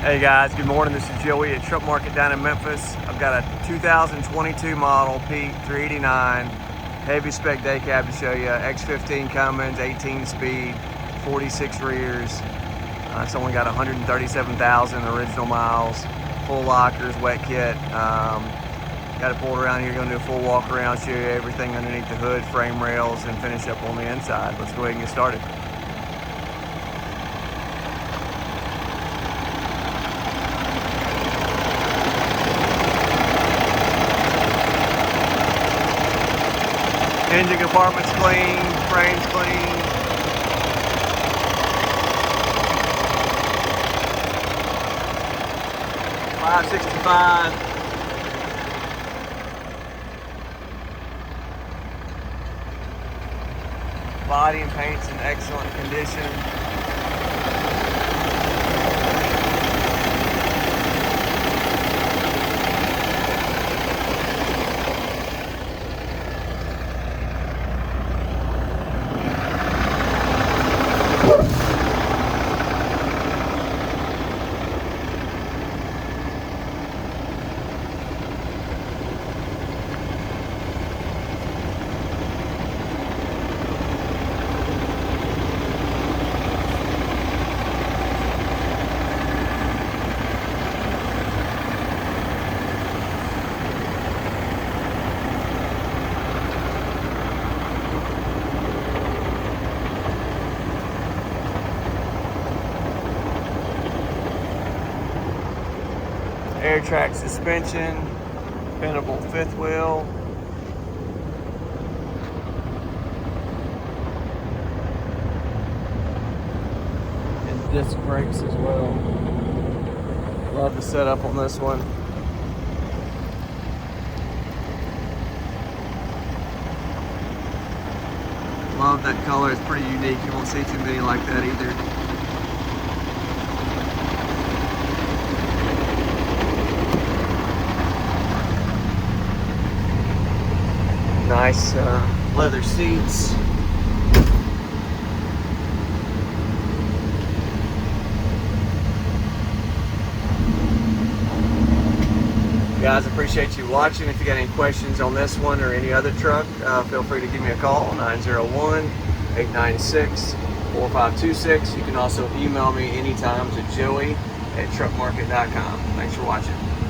Hey guys, good morning. This is Joey at Truck Market down in Memphis. I've got a 2022 model Pete 389 heavy spec day cab to show you. X15 Cummins, 18 speed, 46 rears. It's only got 137,000 original miles. Full lockers, wet kit. Got it pulled around here. Going to do a full walk around, show you everything underneath the hood, frame rails, and finish up on the inside. Let's go ahead and get started. Engine compartment's clean, frame's clean. $565. Body and paint's in excellent condition. Air track suspension, bendable fifth wheel. And disc brakes as well. Love the setup on this one. Love that color, it's pretty unique. You won't see too many like that either. Nice leather seats. Guys, appreciate you watching. If you got any questions on this one or any other truck, feel free to give me a call, 901-896-4526. You can also email me anytime to joey@truckmarket.com. Thanks for watching.